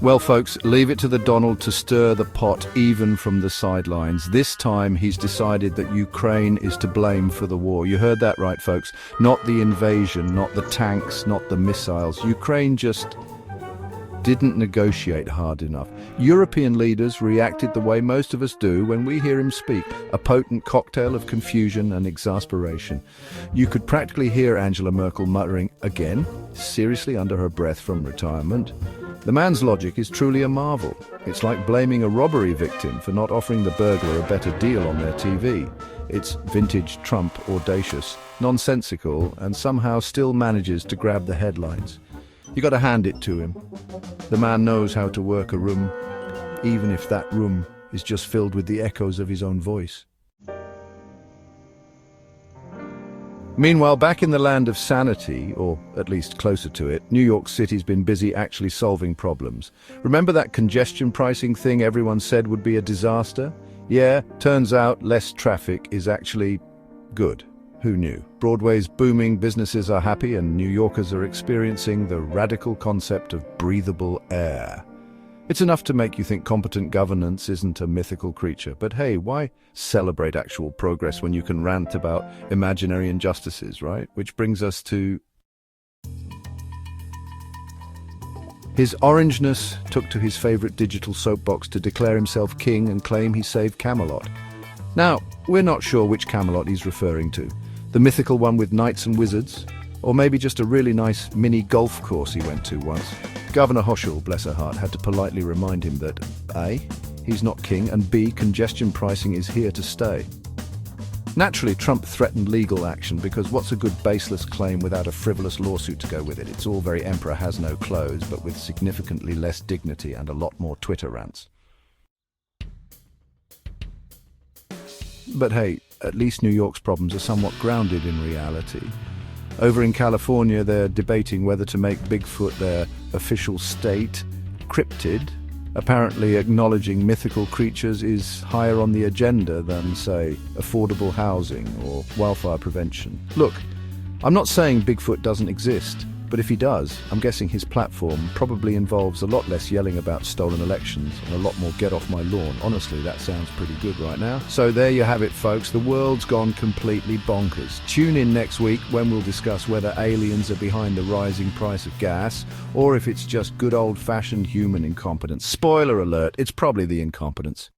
Well, folks, leave it to the Donald to stir the pot even from the sidelines. This time he's decided that Ukraine is to blame for the war. You heard that right, folks. Not the invasion, not the tanks, not the missiles. Ukraine just didn't negotiate hard enough. European leaders reacted the way most of us do when we hear him speak, a potent cocktail of confusion and exasperation. You could practically hear Angela Merkel muttering, again, seriously under her breath from retirement. The man's logic is truly a marvel. It's like blaming a robbery victim for not offering the burglar a better deal on their TV. It's vintage Trump audacious, nonsensical, and somehow still manages to grab the headlines. You got to hand it to him. The man knows how to work a room, even if that room is just filled with the echoes of his own voice. Meanwhile, back in the land of sanity, or at least closer to it, New York City's been busy actually solving problems. Remember that congestion pricing thing everyone said would be a disaster? Yeah, turns out less traffic is actually good. Who knew? Broadway's booming, businesses are happy, and New Yorkers are experiencing the radical concept of breathable air. It's enough to make you think competent governance isn't a mythical creature. But hey, why celebrate actual progress when you can rant about imaginary injustices, right? Which brings us to... His orangeness took to his favorite digital soapbox to declare himself king and claim he saved Camelot. Now, we're not sure which Camelot he's referring to. The mythical one with knights and wizards? Or maybe just a really nice mini golf course he went to once. Governor Hochul, bless her heart, had to politely remind him that A, he's not king, and B, congestion pricing is here to stay. Naturally, Trump threatened legal action because what's a good baseless claim without a frivolous lawsuit to go with it? It's all very emperor has no clothes, but with significantly less dignity and a lot more Twitter rants. But hey, at least New York's problems are somewhat grounded in reality. Over in California, they're debating whether to make Bigfoot their official state. Cryptid, apparently acknowledging mythical creatures, is higher on the agenda than, say, affordable housing or wildfire prevention. Look, I'm not saying Bigfoot doesn't exist, but if he does, I'm guessing his platform probably involves a lot less yelling about stolen elections and a lot more get off my lawn. Honestly, that sounds pretty good right now. So there you have it, folks. The world's gone completely bonkers. Tune in next week when we'll discuss whether aliens are behind the rising price of gas or if it's just good old-fashioned human incompetence. Spoiler alert, it's probably the incompetence.